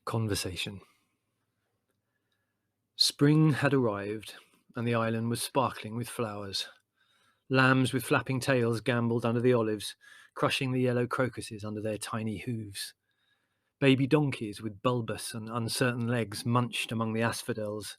Conversation. Spring had arrived, and the island was sparkling with flowers. Lambs with flapping tails gambolled under the olives, crushing the yellow crocuses under their tiny hooves. Baby donkeys with bulbous and uncertain legs munched among the asphodels.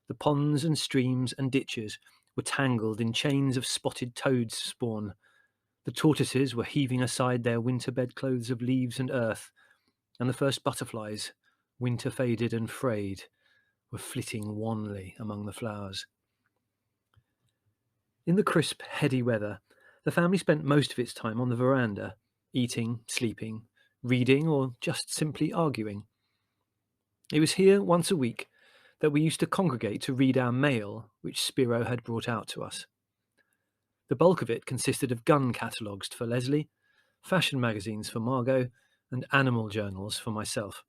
The ponds and streams and ditches were tangled in chains of spotted toads' spawn. The tortoises were heaving aside their winter bedclothes of leaves and earth, and the first butterflies, winter faded and frayed, were flitting wanly among the flowers. In the crisp, heady weather, the family spent most of its time on the veranda, eating, sleeping, reading, or just simply arguing. It was here once a week that we used to congregate to read our mail, which Spiro had brought out to us. The bulk of it consisted of gun catalogues for Leslie, fashion magazines for Margot, and animal journals for myself.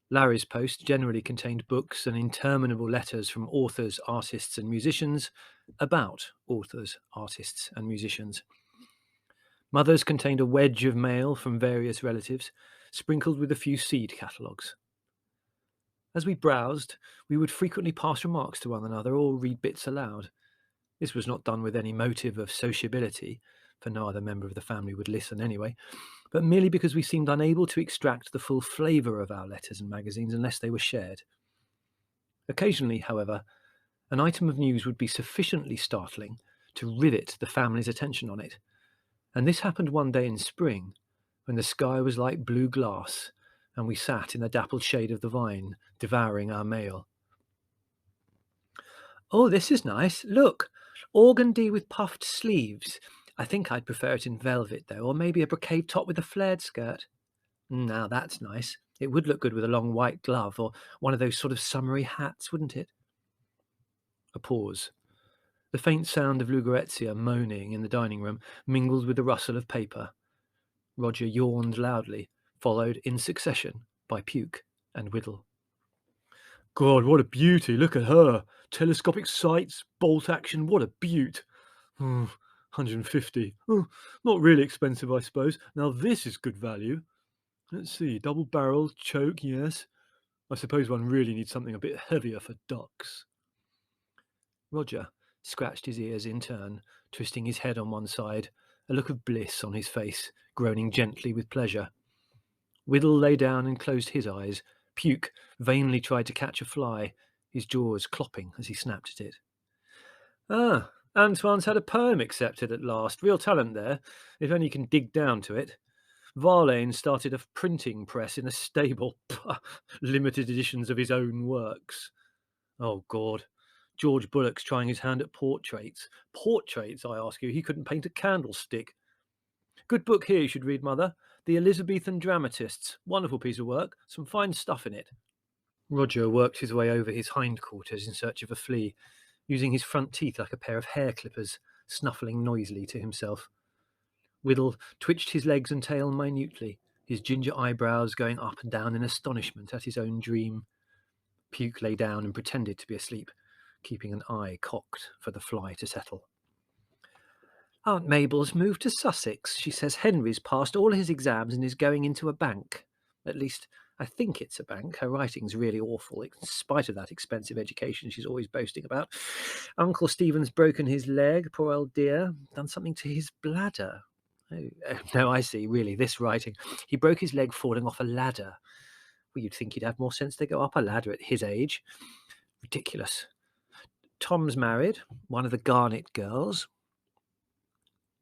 Larry's post generally contained books and interminable letters from authors, artists, and musicians about authors, artists, and musicians. Mother's contained a wedge of mail from various relatives, sprinkled with a few seed catalogues. As we browsed, we would frequently pass remarks to one another or read bits aloud. This was not done with any motive of sociability, for no other member of the family would listen anyway, but merely because we seemed unable to extract the full flavour of our letters and magazines unless they were shared. Occasionally, however, an item of news would be sufficiently startling to rivet the family's attention on it, and this happened one day in spring, when the sky was like blue glass, and we sat in the dappled shade of the vine, devouring our mail. "Oh, this is nice. Look, organdy with puffed sleeves. I think I'd prefer it in velvet, though, or maybe a brocade top with a flared skirt. Now that's nice. It would look good with a long white glove or one of those sort of summery hats, wouldn't it?" A pause. The faint sound of Lucrezia moaning in the dining room mingled with the rustle of paper. Roger yawned loudly, followed in succession by Puke and Whittle. "God, what a beauty! Look at her! Telescopic sights, bolt action, what a beaut! 150. Oh, not really expensive, I suppose. Now this is good value. Let's see, double barrel, choke, yes. I suppose one really needs something a bit heavier for ducks." Roger scratched his ears in turn, twisting his head on one side, a look of bliss on his face, groaning gently with pleasure. Whittle lay down and closed his eyes. Puke vainly tried to catch a fly, his jaws clopping as he snapped at it. "Ah, Antoine's had a poem accepted at last. Real talent there, if only you can dig down to it. Varlaine started a printing press in a stable. Limited editions of his own works. Oh, God. George Bullock's trying his hand at portraits. Portraits, I ask you. He couldn't paint a candlestick. Good book here you should read, Mother. The Elizabethan Dramatists. Wonderful piece of work. Some fine stuff in it." Roger worked his way over his hindquarters in search of a flea, using his front teeth like a pair of hair clippers, snuffling noisily to himself. Whittle twitched his legs and tail minutely, his ginger eyebrows going up and down in astonishment at his own dream. Puke lay down and pretended to be asleep, keeping an eye cocked for the fly to settle. "Aunt Mabel's moved to Sussex. She says Henry's passed all his exams and is going into a bank. At least, I think it's a bank. Her writing's really awful, in spite of that expensive education she's always boasting about. Uncle Stephen's broken his leg, poor old dear, done something to his bladder. Oh, no, I see, really, this writing. He broke his leg falling off a ladder. Well, you'd think he'd have more sense to go up a ladder at his age. Ridiculous. Tom's married, one of the Garnet girls."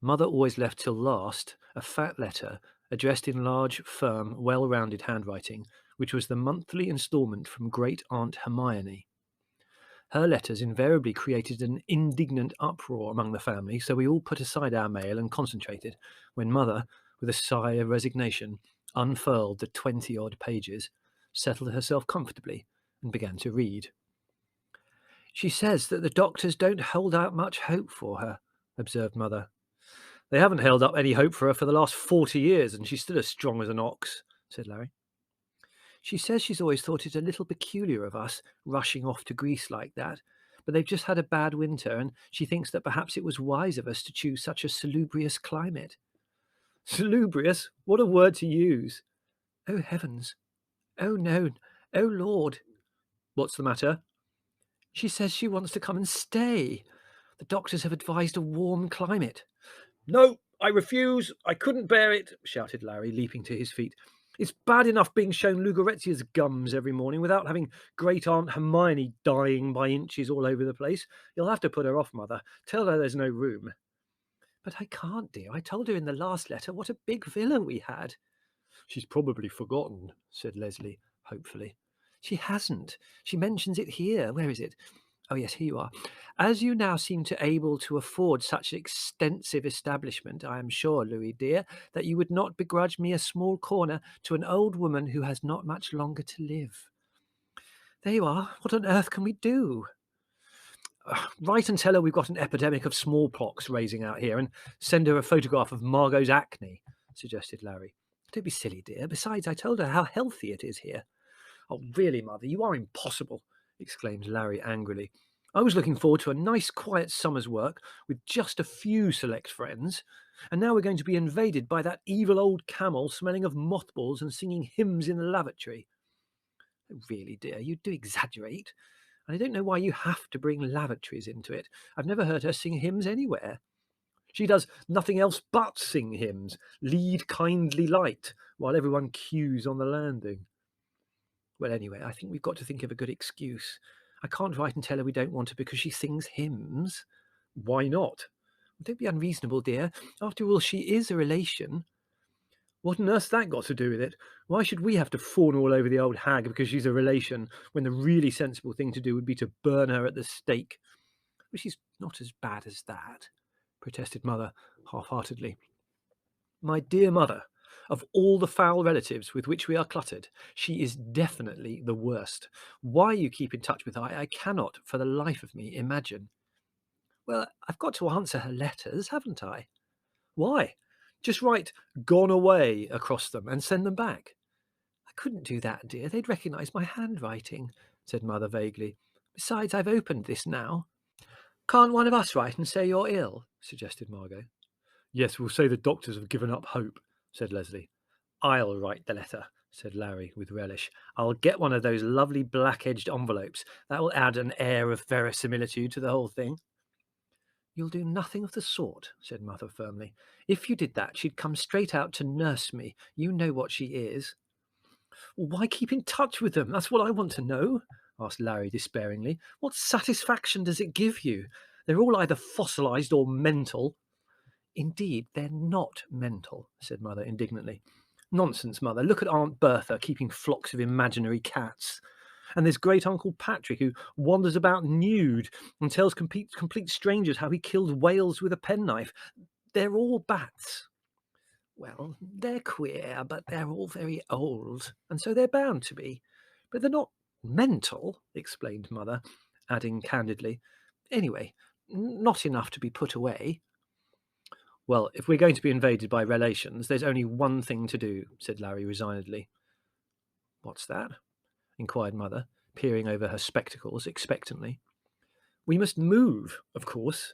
Mother always left till last a fat letter addressed in large, firm, well-rounded handwriting, which was the monthly instalment from Great Aunt Hermione. Her letters invariably created an indignant uproar among the family, so we all put aside our mail and concentrated, when Mother, with a sigh of resignation, unfurled the 20-odd pages, settled herself comfortably, and began to read. "She says that the doctors don't hold out much hope for her," observed Mother. "They haven't held up any hope for her for the last 40 years, and she's still as strong as an ox," said Larry. "She says she's always thought it a little peculiar of us, rushing off to Greece like that, but they've just had a bad winter, and she thinks that perhaps it was wise of us to choose such a salubrious climate." "Salubrious? What a word to use!" "Oh, heavens! Oh, no. Oh, Lord. What's the matter? She says she wants to come and stay. The doctors have advised a warm climate. No, I refuse. I couldn't bear it, shouted Larry, leaping to his feet. It's bad enough being shown Lugarezia's gums every morning without having Great Aunt Hermione dying by inches all over the place. You'll have to put her off, Mother. Tell her there's no room. But I can't, dear. I told her in the last letter what a big villa we had. She's probably forgotten, said Leslie, hopefully. She hasn't. She mentions it here. Where is it? Oh, yes, here you are. As you now seem to able to afford such extensive establishment, I am sure, Louis dear, that you would not begrudge me a small corner to an old woman who has not much longer to live. There you are. What on earth can we do? Write and tell her we've got an epidemic of smallpox raising out here and send her a photograph of Margot's acne, suggested Larry. Don't be silly, dear. Besides, I told her how healthy it is here. Oh, really, Mother, you are impossible, exclaimed Larry angrily. I was looking forward to a nice, quiet summer's work with just a few select friends, and now we're going to be invaded by that evil old camel smelling of mothballs and singing hymns in the lavatory. Really, dear, you do exaggerate. And I don't know why you have to bring lavatories into it. I've never heard her sing hymns anywhere. She does nothing else but sing hymns, lead kindly light, while everyone queues on the landing. Well, anyway, I think we've got to think of a good excuse. I can't write and tell her we don't want her because she sings hymns. Why not? Don't be unreasonable, dear. After all, she is a relation. What on earth's that got to do with it? Why should we have to fawn all over the old hag because she's a relation, when the really sensible thing to do would be to burn her at the stake? Well, she's not as bad as that, protested Mother half-heartedly. My dear Mother, of all the foul relatives with which we are cluttered, she is definitely the worst. Why you keep in touch with her, I cannot, for the life of me, imagine. Well, I've got to answer her letters, haven't I? Why? Just write "gone away" across them and send them back. I couldn't do that, dear. They'd recognise my handwriting, said Mother vaguely. Besides, I've opened this now. Can't one of us write and say you're ill? Suggested Margot. Yes, we'll say the doctors have given up hope, said Leslie. I'll write the letter, said Larry with relish. I'll get one of those lovely black-edged envelopes. That will add an air of verisimilitude to the whole thing. You'll do nothing of the sort, said Mother firmly. If you did that, she'd come straight out to nurse me. You know what she is. Well, why keep in touch with them? That's what I want to know, asked Larry despairingly. What satisfaction does it give you? They're all either fossilized or mental. Indeed, they're not mental, said Mother indignantly. Nonsense, Mother. Look at Aunt Bertha keeping flocks of imaginary cats. And there's great Uncle Patrick, who wanders about nude and tells complete strangers how he killed whales with a penknife. They're all bats. Well, they're queer, but they're all very old, and so they're bound to be. But they're not mental, explained Mother, adding candidly. Anyway, not enough to be put away. Well, if we're going to be invaded by relations, there's only one thing to do, said Larry resignedly. What's that? Inquired Mother, peering over her spectacles expectantly. We must move, of course.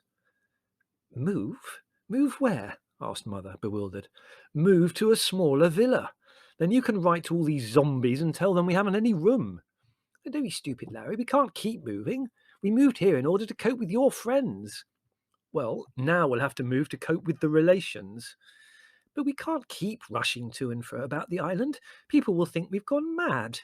Move? Move where? Asked Mother, bewildered. Move to a smaller villa. Then you can write to all these zombies and tell them we haven't any room. Don't be stupid, Larry. We can't keep moving. We moved here in order to cope with your friends. Well, now we'll have to move to cope with the relations. But we can't keep rushing to and fro about the island. People will think we've gone mad.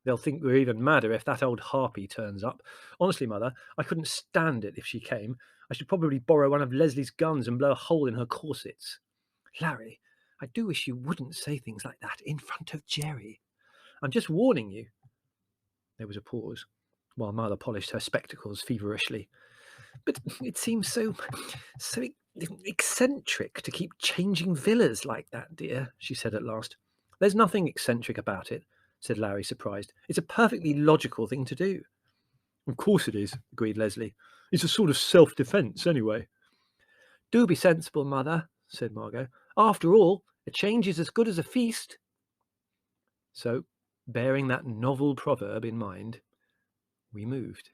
They'll think we're even madder if that old harpy turns up. Honestly, Mother, I couldn't stand it if she came. I should probably borrow one of Leslie's guns and blow a hole in her corsets. Larry, I do wish you wouldn't say things like that in front of Jerry. I'm just warning you. There was a pause, while Mother polished her spectacles feverishly. But it seems so eccentric to keep changing villas like that, dear, she said at last. There's nothing eccentric about it, said Larry, surprised. It's a perfectly logical thing to do. Of course it is, agreed Leslie. It's a sort of self-defence, anyway. Do be sensible, Mother, said Margot. After all, a change is as good as a feast. So, bearing that novel proverb in mind, we moved.